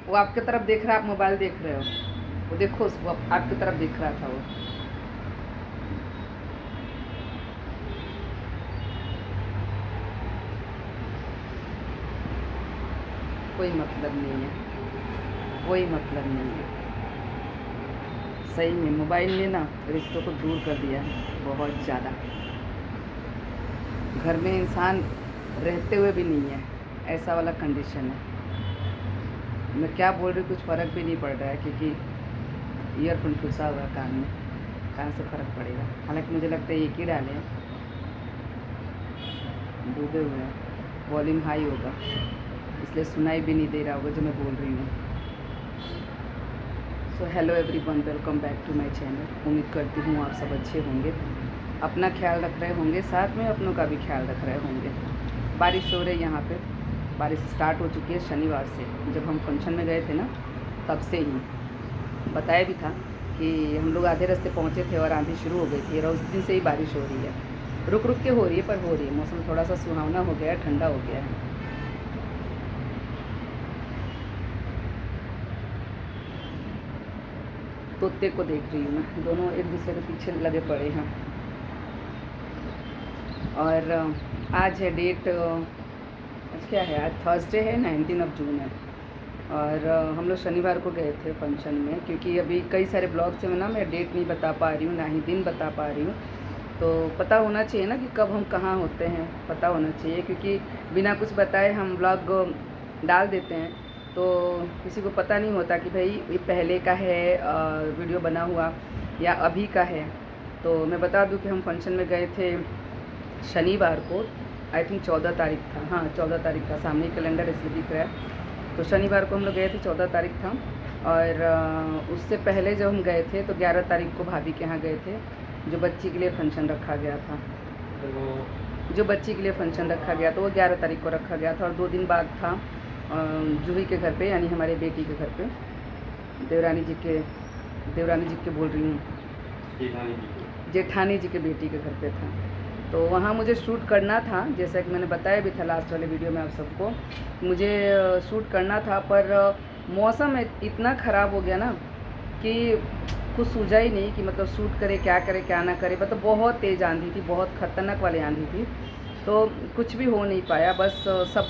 वो आपके तरफ देख रहा है, आप मोबाइल देख रहे हो, वो देखो उसको, आपकी तरफ देख रहा था वो। कोई मतलब नहीं है, कोई मतलब नहीं है। सही में मोबाइल ने ना रिश्तों को दूर कर दिया है बहुत ज़्यादा। घर में इंसान रहते हुए भी नहीं है, ऐसा वाला कंडीशन है। मैं क्या बोल रही हूँ, कुछ फ़र्क भी नहीं पड़ रहा है, क्योंकि ईयरफोन घुसा हुआ है कान में, कहाँ से फ़र्क पड़ेगा। हालांकि मुझे लगता है एक ही डाले हैं, डूबे हुए हैं, वॉल्यूम हाई होगा इसलिए सुनाई भी नहीं दे रहा होगा जो मैं बोल रही हूँ। So hello everyone, welcome back to my channel. उम्मीद करती हूँ आप सब अच्छे होंगे, अपना ख्याल रख रहे होंगे, साथ में अपनों का भी ख्याल रख रहे होंगे। बारिश हो रही है यहाँ पे, बारिश स्टार्ट हो चुकी है शनिवार से। जब हम फंक्शन में गए थे ना, तब से ही बताया भी था कि हम लोग आधे रास्ते पहुँचे थे और आंधी शुरू हो गई थी, और उस दिन से ही बारिश हो रही है, रुक रुक के हो रही है पर हो रही है। मौसम थोड़ा सा सुहावना हो गया है, ठंडा हो गया है। तोते को देख रही हूँ मैं, दोनों एक दूसरे के पीछे लगे पड़े हैं। और आज है डेट, आज क्या है, आज थर्सडे है, 19 जून है। और हम लोग शनिवार को गए थे फंक्शन में, क्योंकि अभी कई सारे ब्लॉग से ना मैं डेट नहीं बता पा रही हूँ, ना ही दिन बता पा रही हूँ। तो पता होना चाहिए ना कि कब हम कहाँ होते हैं, पता होना चाहिए, क्योंकि बिना कुछ बताए हम ब्लॉग डाल देते हैं तो किसी को पता नहीं होता कि भाई ये पहले का है वीडियो बना हुआ या अभी का है। तो मैं बता दूं कि हम फंक्शन में गए थे शनिवार को, आई थिंक 14 तारीख था, हाँ 14 तारीख था, सामने कैलेंडर इसलिए दिख रहा है। तो शनिवार को हम लोग गए थे, 14 तारीख था। और उससे पहले जब हम गए थे तो 11 तारीख को भाभी के यहाँ गए थे, जो बच्ची के लिए फंक्शन रखा गया था। जो बच्ची के लिए फंक्शन रखा गया तो वो 11 तारीख को रखा गया था। और 2 दिन बाद था जूही के घर पे, यानी हमारे बेटी के घर पे, देवरानी जी के बोल रही हूँ, जेठानी जी के बेटी के घर पे था। तो वहाँ मुझे शूट करना था, जैसा कि मैंने बताया भी था लास्ट वाले वीडियो में आप सबको, मुझे शूट करना था, पर मौसम इतना ख़राब हो गया ना कि कुछ सूझा ही नहीं कि मतलब शूट करे क्या ना करे। मतलब बहुत तेज़ आंधी थी, बहुत ख़तरनाक वाली आंधी थी, तो कुछ भी हो नहीं पाया। बस सब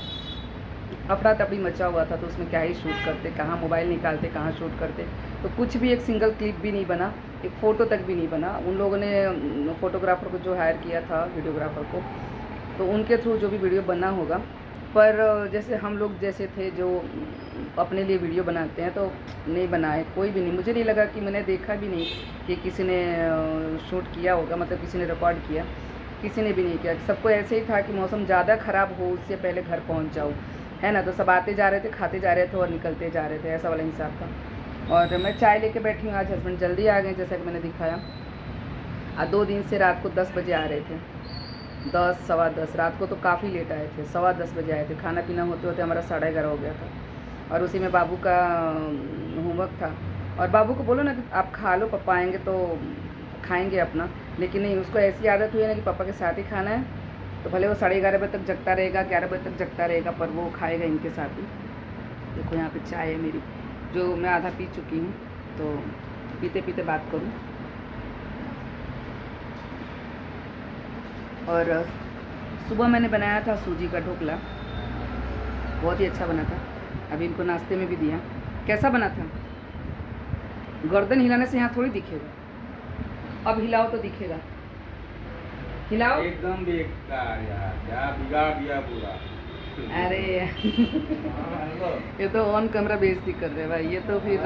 अफरा तफरी मचा हुआ था, तो उसमें क्या ही शूट करते, कहाँ मोबाइल निकालते, कहाँ शूट करते। तो कुछ भी एक सिंगल क्लिप भी नहीं बना, एक फ़ोटो तक भी नहीं बना। उन लोगों ने फ़ोटोग्राफ़र को जो हायर किया था, वीडियोग्राफ़र को, तो उनके थ्रू जो भी वीडियो बना होगा। पर जैसे हम लोग जैसे थे जो अपने लिए वीडियो बनाते हैं, तो नहीं बनाए, कोई भी नहीं। मुझे नहीं लगा कि, मैंने देखा भी नहीं कि किसी ने शूट किया होगा, मतलब किसी ने रिकॉर्ड किया, किसी ने भी नहीं किया। सबको ऐसे ही था कि मौसम ज़्यादा ख़राब हो उससे पहले घर पहुंच जाओ, है ना। तो सब आते जा रहे थे, खाते जा रहे थे और निकलते जा रहे थे, ऐसा वाला हिसाब था। और मैं चाय लेके बैठी हूँ, आज हस्बैंड जल्दी आ गए, जैसा कि मैंने दिखाया। 2 दिन से रात को 10 बजे आ रहे थे, 10 सवा 10, रात को तो काफ़ी लेट आए थे, सवा 10 बजे आए थे। खाना पीना होते होते हमारा 11:30 हो गया था, और उसी में बाबू का होमवर्क था। और बाबू को बोलो ना कि आप खा लो, पापा आएंगे तो खाएंगे अपना, लेकिन नहीं, उसको ऐसी आदत हुई है ना कि पापा के साथ ही खाना है। तो भले वो 11:30 बजे तक जगता रहेगा, 11 बजे तक जगता रहेगा, पर वो खाएगा इनके साथ ही। देखो यहाँ पे चाय है मेरी, जो मैं आधा पी चुकी हूँ, तो पीते पीते बात करूँ। और सुबह मैंने बनाया था सूजी का ढोकला, बहुत ही अच्छा बना था। अभी इनको नाश्ते में भी दिया। कैसा बना था? गर्दन हिलाने से यहाँ थोड़ी दिखेगा, अब हिलाओ तो दिखेगा, हिलाओ। एकदम बेकार यार, क्या बिगाड़ दिया पूरा। अरे ये तो ऑन कैमरा बेइज्जती कर रहे हैं भाई, ये तो फिर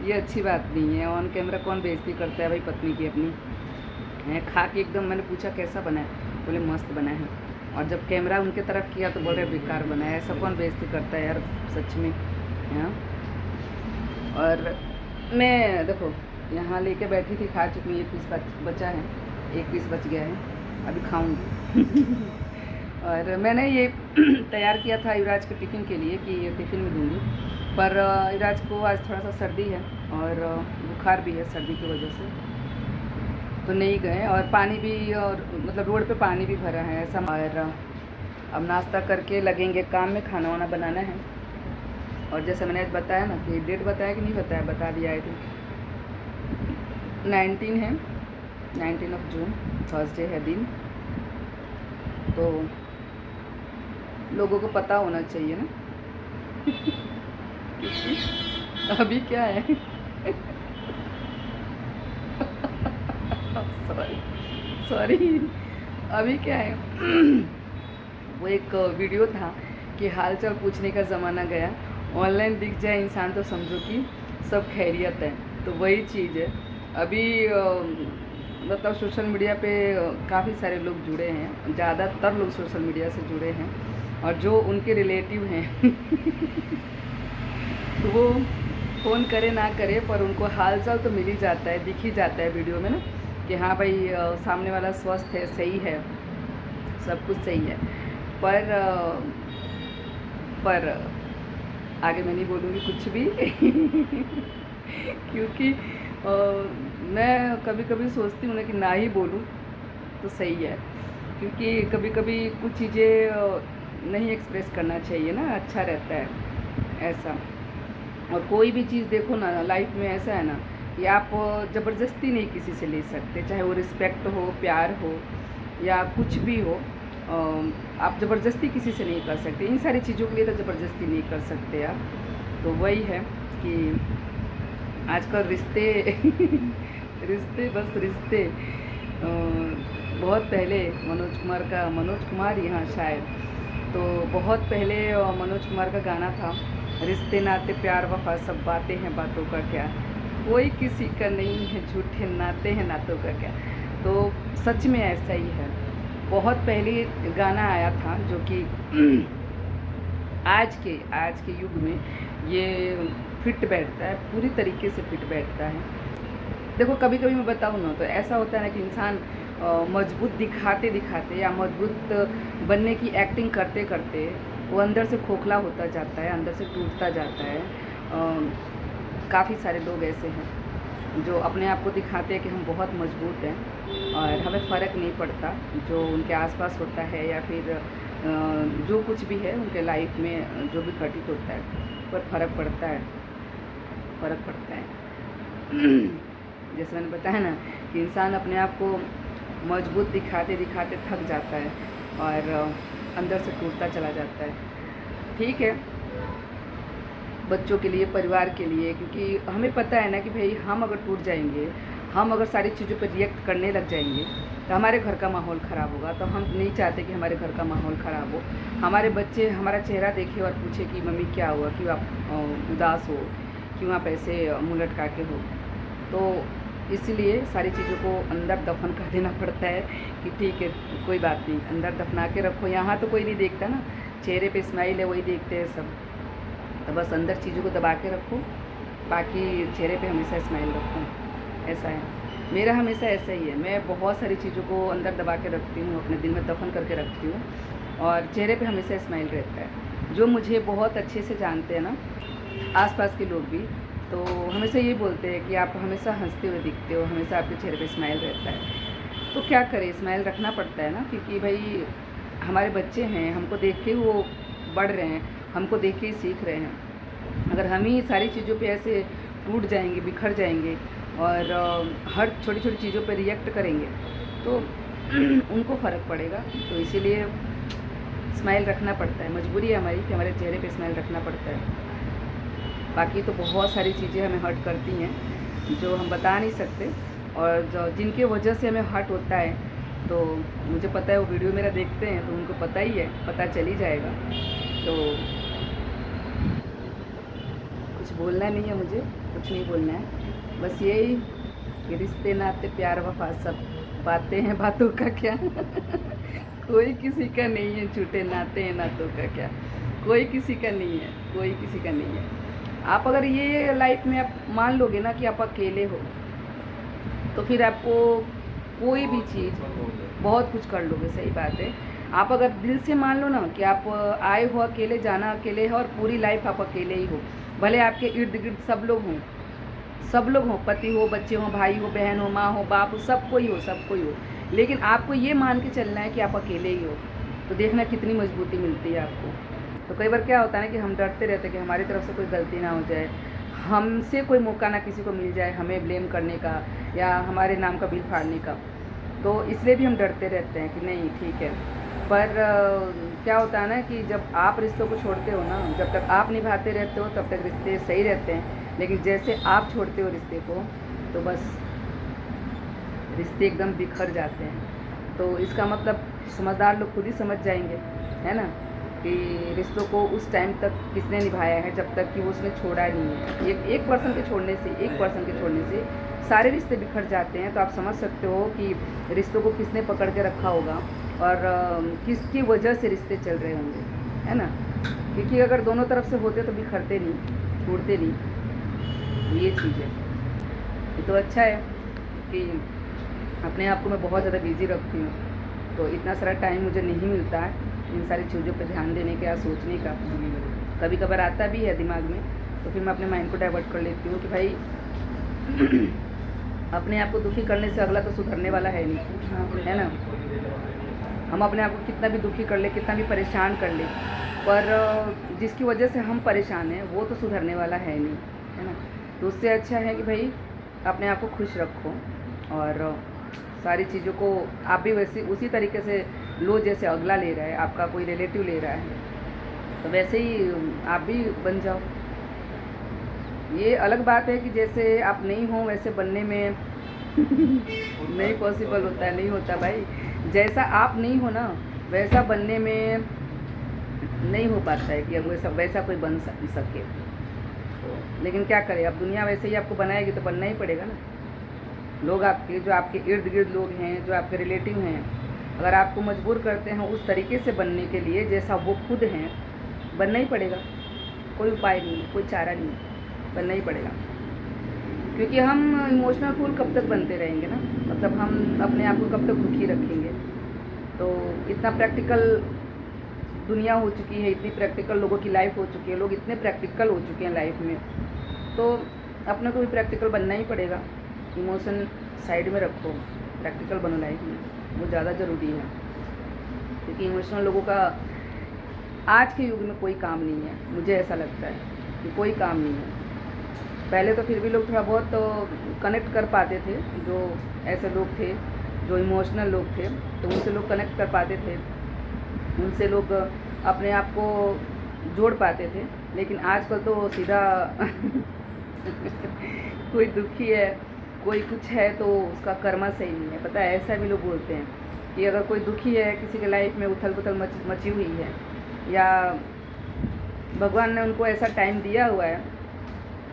ये अच्छी बात नहीं है। ऑन कैमरा कौन बेइज्जती करता है भाई पत्नी की अपनी? है खा के एकदम, मैंने पूछा कैसा बना है, बोले मस्त बना है। और जब कैमरा उनके तरफ किया तो बोल रहे बेकार बना है। ऐसा कौन बेइज्जती करता है यार, सच में। हाँ, और मैं देखो यहाँ लेके बैठी थी, खा चुकी हूँ, 1 पीस बचा है, 1 पीस बच गया है, अभी खाऊंगी। और मैंने ये तैयार किया था युवराज के टिफ़िन के लिए कि ये टिफ़िन में दूँगी, पर युवराज को आज थोड़ा सा सर्दी है और बुखार भी है सर्दी की वजह से, तो नहीं गए। और पानी भी, और मतलब रोड पे पानी भी भरा है ऐसा। और अब नाश्ता करके लगेंगे काम में, खाना वाना बनाना है। और जैसे मैंने आज बताया ना कि डेट बताया कि नहीं बताया, बता दिया आई थिंक 19 है, 19 जून, थर्सडे है दिन। तो लोगों को पता होना चाहिए ना क्योंकि अभी क्या है सॉरी सॉरी, अभी क्या है वो एक वीडियो था कि हालचाल पूछने का ज़माना गया, ऑनलाइन दिख जाए इंसान तो समझो कि सब खैरियत है। तो वही चीज़ है अभी मतलब सोशल मीडिया पे काफ़ी सारे लोग जुड़े हैं, ज़्यादातर लोग सोशल मीडिया से जुड़े हैं, और जो उनके रिलेटिव हैं तो वो फ़ोन करे ना करे पर उनको हालचाल तो मिल ही जाता है, दिख ही जाता है वीडियो में ना कि हाँ भाई सामने वाला स्वस्थ है, सही है, सब कुछ सही है। पर आगे मैं नहीं बोलूँगी कुछ भी क्योंकि मैं कभी कभी सोचती हूँ ना कि ना ही बोलूँ तो सही है, क्योंकि कभी कभी कुछ चीज़ें नहीं एक्सप्रेस करना चाहिए ना, अच्छा रहता है ऐसा। और कोई भी चीज़ देखो ना लाइफ में, ऐसा है ना कि आप ज़बरदस्ती नहीं किसी से ले सकते, चाहे वो रिस्पेक्ट हो, प्यार हो या कुछ भी हो, आप ज़बरदस्ती किसी से नहीं कर सकते। इन सारी चीज़ों के लिए तो ज़बरदस्ती नहीं कर सकते आप। तो वही है कि आजकल रिश्ते रिश्ते बस रिश्ते। बहुत पहले मनोज कुमार यहाँ शायद, तो बहुत पहले मनोज कुमार का गाना था, रिश्ते नाते प्यार वफा सब बातें हैं बातों का क्या, कोई किसी का नहीं है झूठे नाते हैं नातों का क्या। तो सच में ऐसा ही है। बहुत पहले गाना आया था जो कि आज के युग में ये फिट बैठता है, पूरी तरीके से फिट बैठता है। देखो कभी कभी मैं बताऊँ ना तो ऐसा होता है ना कि इंसान मजबूत दिखाते दिखाते या मजबूत बनने की एक्टिंग करते करते वो अंदर से खोखला होता जाता है, अंदर से टूटता जाता है। काफ़ी सारे लोग ऐसे हैं जो अपने आप को दिखाते हैं कि हम बहुत मजबूत हैं और हमें फ़र्क नहीं पड़ता जो उनके आसपास होता है या फिर जो कुछ भी है उनके लाइफ में जो भी घटित होता है, पर फ़र्क पड़ता है, फ़र्क पड़ता है। जैसे मैंने बताया ना कि इंसान अपने आप को मजबूत दिखाते दिखाते थक जाता है और अंदर से टूटता चला जाता है। ठीक है, बच्चों के लिए, परिवार के लिए, क्योंकि हमें पता है ना कि भाई हम अगर टूट जाएंगे, हम अगर सारी चीज़ों पर रिएक्ट करने लग जाएंगे तो हमारे घर का माहौल ख़राब होगा। तो हम नहीं चाहते कि हमारे घर का माहौल ख़राब हो, हमारे बच्चे हमारा चेहरा देखे और पूछे कि मम्मी क्या हुआ, क्यों आप उदास हो, क्यों आप ऐसे मुँह लटका के हो। तो इसीलिए सारी चीज़ों को अंदर दफन कर देना पड़ता है कि ठीक है कोई बात नहीं, अंदर दफना के रखो। यहाँ तो कोई नहीं देखता ना, चेहरे पे स्माइल है वही देखते हैं सब, तो बस अंदर चीज़ों को दबा के रखो, बाकी चेहरे पे हमेशा स्माइल रखो। ऐसा है, मेरा हमेशा ऐसा ही है। मैं बहुत सारी चीज़ों को अंदर दबा के रखती हूँ, अपने दिल में दफन करके रखती हूँ और चेहरे पे हमेशा स्माइल रहता है। जो मुझे बहुत अच्छे से जानते हैं ना, आसपास के लोग भी, तो हमेशा ये बोलते हैं कि आप हमेशा हंसते हुए दिखते हो, हमेशा आपके चेहरे पे स्माइल रहता है। तो क्या करें, स्माइल रखना पड़ता है ना, क्योंकि भाई हमारे बच्चे हैं, हमको देख के वो बढ़ रहे हैं, हमको देख के ही सीख रहे हैं। अगर हम ही सारी चीज़ों पे ऐसे टूट जाएंगे, बिखर जाएंगे और हर छोटी छोटी चीज़ों पे रिएक्ट करेंगे तो उनको फ़र्क पड़ेगा। तो इसीलिए स्माइल रखना पड़ता है, मजबूरी है हमारी कि हमारे चेहरे पे स्माइल रखना पड़ता है। बाकी तो बहुत सारी चीज़ें हमें हर्ट करती हैं जो हम बता नहीं सकते, और जो जिनके वजह से हमें हर्ट होता है तो मुझे पता है वो वीडियो मेरा देखते हैं तो उनको पता ही है, पता चल ही जाएगा। तो कुछ बोलना नहीं है, मुझे कुछ नहीं बोलना है, बस यही कि रिश्ते नाते प्यार वफा सब बातें हैं बातों का क्या कोई किसी का नहीं है, झूठे नाते हैं नातों का क्या, कोई किसी का नहीं है, कोई किसी का नहीं है। आप अगर ये लाइफ में आप मान लोगे ना कि आप अकेले हो तो फिर आपको कोई भी चीज़ बहुत कुछ कर लोगे। सही बात है, आप अगर दिल से मान लो ना कि आप आए हो अकेले, जाना अकेले है और पूरी लाइफ आप अकेले ही हो, भले आपके इर्द गिर्द सब लोग हों, पति हो, बच्चे हों, भाई हो, बहन हो, माँ हो, बाप हो, सब कोई हो, लेकिन आपको ये मान के चलना है कि आप अकेले ही हो। तो देखना कितनी मजबूती मिलती है आपको। तो कई बार क्या होता है ना कि हम डरते रहते हैं कि हमारी तरफ से कोई गलती ना हो जाए, हमसे कोई मौका ना किसी को मिल जाए हमें ब्लेम करने का या हमारे नाम का बिल फाड़ने का। तो इसलिए भी हम डरते रहते हैं कि नहीं ठीक है। पर क्या होता है ना कि जब आप रिश्तों को छोड़ते हो ना, जब तक आप निभाते रहते हो तब तक रिश्ते सही रहते हैं, लेकिन जैसे आप छोड़ते हो रिश्ते को तो बस रिश्ते एकदम बिखर जाते हैं। तो इसका मतलब समझदार लोग खुद ही समझ जाएंगे, है ना, कि रिश्तों को उस टाइम तक किसने निभाया है जब तक कि वो उसने छोड़ा नहीं है। एक पर्सन के छोड़ने से सारे रिश्ते बिखर जाते हैं। तो आप समझ सकते हो कि रिश्तों को किसने पकड़ के रखा होगा और किसकी वजह से रिश्ते चल रहे होंगे, है ना। क्योंकि अगर दोनों तरफ से होते तो बिखरते नहीं, टूटते नहीं। तो ये चीज़ है। ये तो अच्छा है कि अपने आप को मैं बहुत ज़्यादा बिज़ी रखती हूँ, तो इतना सारा टाइम मुझे नहीं मिलता है इन सारी चीज़ों पे ध्यान देने का, सोचने का। कभी कभार आता भी है दिमाग में, तो फिर मैं अपने माइंड को डाइवर्ट कर लेती हूँ कि भाई अपने आप को दुखी करने से अगला तो सुधरने वाला है नहीं, है ना। हम अपने आप को कितना भी दुखी कर ले, कितना भी परेशान कर ले, पर जिसकी वजह से हम परेशान हैं वो तो सुधरने वाला है नहीं, है ना। तो उससे अच्छा है कि भाई अपने आप को खुश रखो और सारी चीज़ों को आप भी वैसे उसी तरीके से लो जैसे अगला ले रहा है, आपका कोई रिलेटिव ले रहा है, तो वैसे ही आप भी बन जाओ। ये अलग बात है कि जैसे आप नहीं हो वैसे बनने में नहीं पॉसिबल होता है, नहीं होता भाई। जैसा आप नहीं हो ना वैसा बनने में नहीं हो पाता है कि अब वैसा कोई बन सके। लेकिन क्या करें, अब दुनिया वैसे ही आपको बनाएगी तो बनना ही पड़ेगा ना। लोग आपके जो आपके इर्द गिर्द लोग हैं, जो आपके रिलेटिव हैं, अगर आपको मजबूर करते हैं उस तरीके से बनने के लिए जैसा वो खुद हैं, बनना ही पड़ेगा। कोई उपाय नहीं है, कोई चारा नहीं है, बनना ही पड़ेगा। क्योंकि हम इमोशनल फूल कब तक बनते रहेंगे ना, मतलब हम अपने आप को कब तक दुखी रखेंगे। तो इतना प्रैक्टिकल दुनिया हो चुकी है, इतनी प्रैक्टिकल लोगों की लाइफ हो चुकी है, लोग इतने प्रैक्टिकल हो चुके हैं लाइफ में, तो अपने को भी प्रैक्टिकल बनना ही पड़ेगा। इमोशन साइड में रखो, प्रैक्टिकल बनो लाइफ में, वो ज़्यादा ज़रूरी है। क्योंकि इमोशनल लोगों का आज के युग में कोई काम नहीं है, मुझे ऐसा लगता है कि कोई काम नहीं है। पहले तो फिर भी लोग थोड़ा बहुत तो कनेक्ट कर पाते थे, जो ऐसे लोग थे जो इमोशनल लोग थे, तो उनसे लोग कनेक्ट कर पाते थे, उनसे लोग अपने आप को जोड़ पाते थे। लेकिन आजकल तो सीधा कोई दुखी है, कोई कुछ है तो उसका कर्मा सही नहीं है, पता है। ऐसा भी लोग बोलते हैं कि अगर कोई दुखी है, किसी के लाइफ में उथल पुथल मची हुई है, या भगवान ने उनको ऐसा टाइम दिया हुआ है,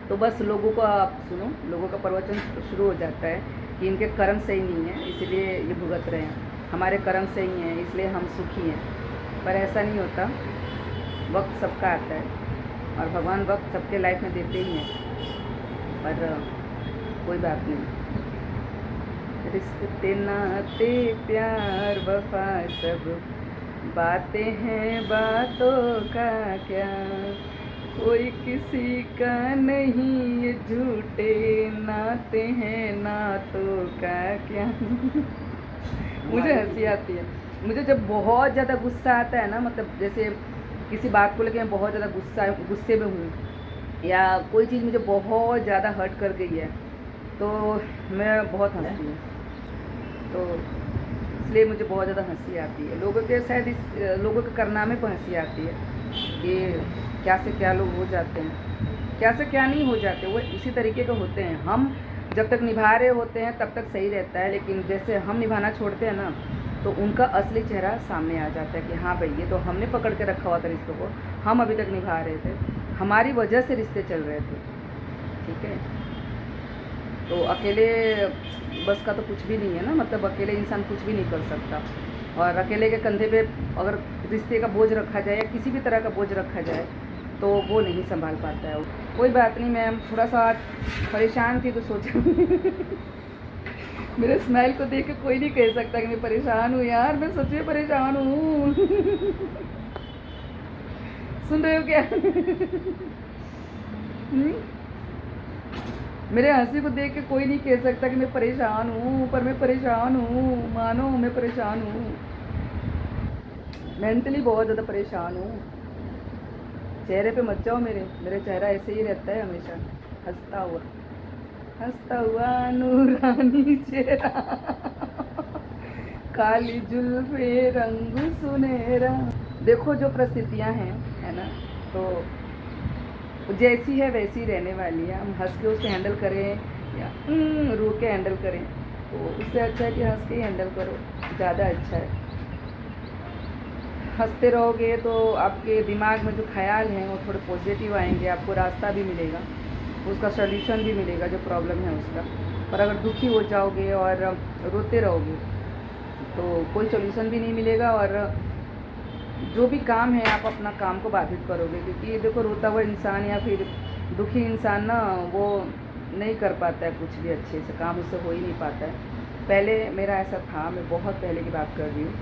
तो बस लोगों को आप सुनो, लोगों का प्रवचन शुरू हो जाता है कि इनके कर्म सही नहीं है इसलिए ये भुगत रहे हैं, हमारे कर्म सही हैं इसलिए हम सुखी हैं। पर ऐसा नहीं होता, वक्त सबका आता है और भगवान वक्त सबके लाइफ में देते ही हैं। पर कोई बात नहीं, रिश्ते नाते प्यार वफा सब बातें हैं, बातों का क्या, कोई किसी का नहीं, ये झूठे नाते हैं, नातों का क्या। मुझे हंसी आती है, मुझे जब बहुत ज़्यादा गुस्सा आता है ना, मतलब जैसे किसी बात को लेकर मैं बहुत ज़्यादा गुस्से में हूँ, या कोई चीज़ मुझे बहुत ज़्यादा हर्ट कर गई है, तो मैं बहुत हंसती हूँ। तो इसलिए मुझे बहुत ज़्यादा हंसी आती है। लोगों के शायद लोगों के कारनामे पर हंसी आती है कि क्या से क्या लोग हो जाते हैं, क्या से क्या नहीं हो जाते, वो इसी तरीके के होते हैं। हम जब तक निभा रहे होते हैं तब तक सही रहता है, लेकिन जैसे हम निभाना छोड़ते हैं ना, तो उनका असली चेहरा सामने आ जाता है कि हाँ भाई, ये तो हमने पकड़ के रखा हुआ था रिश्तों को, हम अभी तक निभा रहे थे, हमारी वजह से रिश्ते चल रहे थे, ठीक है। तो अकेले बस का तो कुछ भी नहीं है ना, मतलब अकेले इंसान कुछ भी नहीं कर सकता। और अकेले के कंधे पे अगर रिश्ते का बोझ रखा जाए या किसी भी तरह का बोझ रखा जाए तो वो नहीं संभाल पाता है। कोई बात नहीं, मैं थोड़ा सा परेशान थी तो सोचा मेरे स्माइल को देख के कोई नहीं कह सकता कि मैं परेशान हूँ यार, मैं सच में परेशान हूँ। सुन रहे हो क्या? मेरे हंसी को देख के कोई नहीं कह सकता कि मैं परेशान हूँ, पर मैं परेशान हूँ, मानो मैं परेशान हूँ, मेंटली बहुत ज़्यादा परेशान हूँ। चेहरे पे मत जाओ मेरे चेहरा ऐसे ही रहता है हमेशा, हंसता हुआ नूरानी चेहरा, काली जुल्फे रंग सुनहरा। देखो जो परिस्थितियाँ हैं, है ना, तो जैसी है वैसी रहने वाली है। हम हंस के उसे हैंडल करें या रो के हैंडल करें, तो उससे अच्छा है कि हंस के ही हैंडल करो, ज़्यादा अच्छा है। हंसते रहोगे तो आपके दिमाग में जो ख्याल हैं वो थोड़े पॉजिटिव आएंगे, आपको रास्ता भी मिलेगा, उसका सॉल्यूशन भी मिलेगा जो प्रॉब्लम है उसका। पर अगर दुखी हो जाओगे और रोते रहोगे तो कोई सॉल्यूशन भी नहीं मिलेगा, और जो भी काम है आप अपना काम को बाधित करोगे। क्योंकि ये देखो, रोता हुआ इंसान या फिर दुखी इंसान ना, वो नहीं कर पाता है कुछ भी अच्छे से, काम उससे हो ही नहीं पाता है। पहले मेरा ऐसा था, मैं बहुत पहले की बात कर रही हूँ,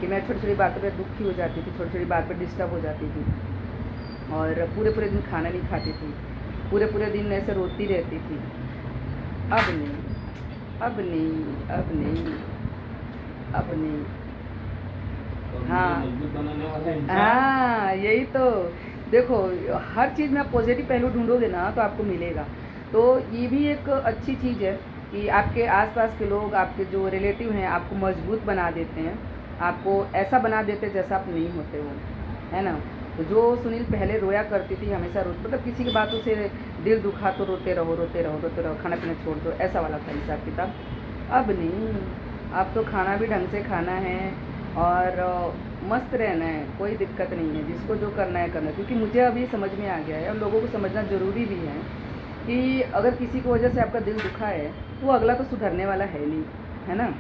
कि मैं छोटी छोटी बातों पे दुखी हो जाती थी, छोटी छोटी बात पे डिस्टर्ब हो जाती थी, और पूरे पूरे दिन खाना नहीं खाती थी, पूरे पूरे दिन ऐसे रोती रहती थी। अब नहीं, अब नहीं, अब नहीं, अब नहीं। हाँ हाँ, यही तो। देखो, हर चीज़ में आप पॉजिटिव पहलू ढूंढोगे ना तो आपको मिलेगा। तो ये भी एक अच्छी चीज़ है कि आपके आसपास के लोग, आपके जो रिलेटिव हैं, आपको मजबूत बना देते हैं, आपको ऐसा बना देते हैं जैसा आप नहीं होते हो, है ना। तो जो सुनील पहले रोया करती थी, हमेशा मतलब किसी की बातों से दिल दुखा तो रोते रहो, रोते रहो, रोते रहो, खाना पीना छोड़ दो, ऐसा वाला था हिसाब किताब। अब नहीं, अब तो खाना भी ढंग से खाना है और मस्त रहना है, कोई दिक्कत नहीं है, जिसको जो करना है करना है। क्योंकि मुझे अभी समझ में आ गया है, और लोगों को समझना ज़रूरी भी है, कि अगर किसी की वजह से आपका दिल दुखा है तो वो अगला तो सुधरने वाला है नहीं, है ना।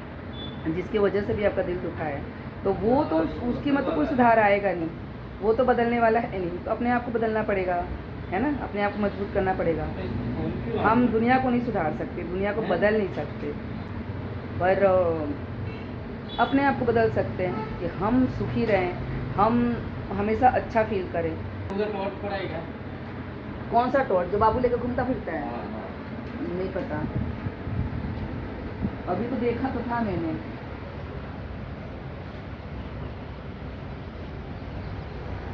जिसकी वजह से भी आपका दिल दुखा है तो वो तो उसकी मतलब कोई सुधार आएगा नहीं, वो तो बदलने वाला है नहीं। तो अपने आप को बदलना पड़ेगा, है ना, अपने आप को मजबूत करना पड़ेगा। हम दुनिया को नहीं सुधार सकते, दुनिया को बदल नहीं सकते, पर अपने आप को बदल सकते हैं कि हम सुखी रहें, हम हमेशा अच्छा फील करें। कौन सा टॉर्च जो बाबू लेकर घूमता फिरता है? नहीं पता, अभी तो देखा तो था मैंने।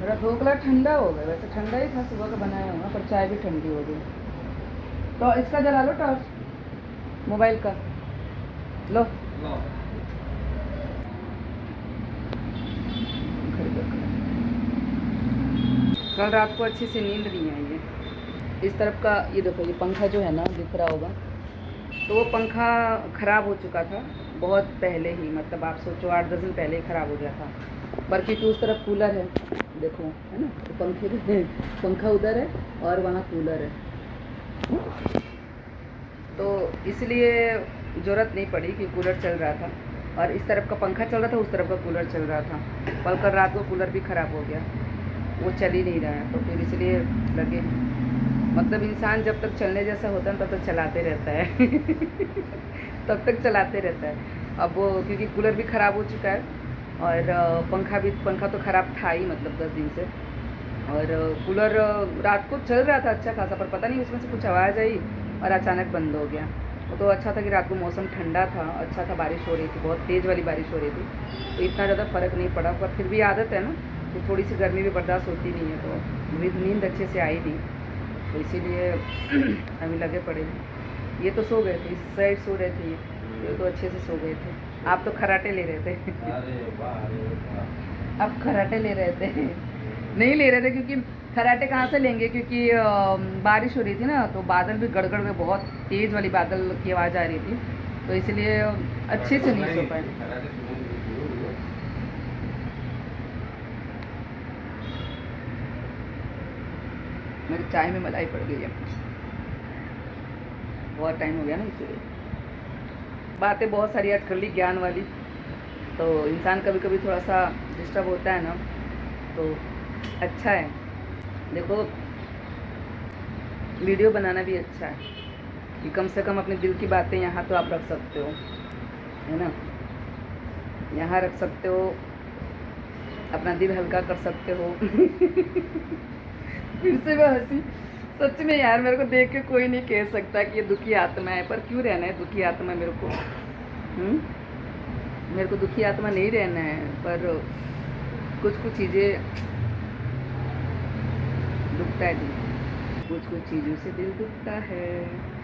मेरा ढोकला ठंडा हो गया, वैसे ठंडा ही था, सुबह का बनाया हुआ, पर चाय भी ठंडी हो गई। तो इसका जला लो टॉर्च, मोबाइल का लो। कल रात को अच्छी से नींद नहीं आई है। इस तरफ का ये देखो, ये पंखा जो है ना, दिख रहा होगा, तो वो पंखा ख़राब हो चुका था बहुत पहले ही, मतलब आप सोचो 8-10 दिन पहले ही ख़राब हो गया था। पर क्योंकि उस तरफ कूलर है, देखो, है ना, तो पंखा उधर है और वहाँ कूलर है, तो इसलिए ज़रूरत नहीं पड़ी कि कूलर चल रहा था। और इस तरफ का पंखा चल रहा था, उस तरफ का कूलर चल रहा था। कल रात को कूलर भी ख़राब हो गया, वो चल ही नहीं रहा है, तो फिर इसलिए लगे। मतलब इंसान जब तक चलने जैसा होता है तब तक चलाते रहता है तब तक चलाते रहता है। अब वो क्योंकि कूलर भी ख़राब हो चुका है, और पंखा तो ख़राब था ही, मतलब 10 दिन से। और कूलर रात को चल रहा था अच्छा खासा, पर पता नहीं उसमें से कुछ आवाज़ आई और अचानक बंद हो गया। वो तो अच्छा था कि रात को मौसम ठंडा था, अच्छा था, बारिश हो रही थी, बहुत तेज़ वाली बारिश हो रही थी, तो इतना ज़्यादा फ़र्क नहीं पड़ा। पर फिर भी आदत है ना, तो थोड़ी सी गर्मी भी बर्दाश्त होती नहीं है, तो नींद अच्छे से आई नहीं, तो इसीलिए अभी लगे पड़े हैं। ये तो सो गए थे, इस साइड सो रहे थे, ये तो अच्छे से सो गए थे। आप तो खराटे ले रहे थे आप खराटे ले रहे थे नहीं ले रहे थे, क्योंकि खराटे कहाँ से लेंगे, क्योंकि बारिश हो रही थी ना, तो बादल भी गड़गड़ में, बहुत तेज़ वाली बादल की आवाज़ आ रही थी, तो इसलिए अच्छे से नहीं सो पाए। मेरी चाय में मलाई पड़ गई है, बहुत टाइम हो गया ना, इसलिए। बातें बहुत सारी आज कर ली ज्ञान वाली, तो इंसान कभी कभी थोड़ा सा डिस्टर्ब होता है ना, तो अच्छा है। देखो, वीडियो बनाना भी अच्छा है कि कम से कम अपने दिल की बातें यहाँ तो आप रख सकते हो, है ना, यहाँ रख सकते हो, अपना दिल हल्का कर सकते हो फिर से मैं हंसी, सच में यार, मेरे को देख के कोई नहीं कह सकता कि ये दुखी आत्मा है, पर क्यों रहना है दुखी आत्मा मेरे को? मेरे को दुखी आत्मा नहीं रहना है, पर कुछ चीज़ें दुखता है दिल, कुछ कुछ चीज़ों से दिल दुखता है।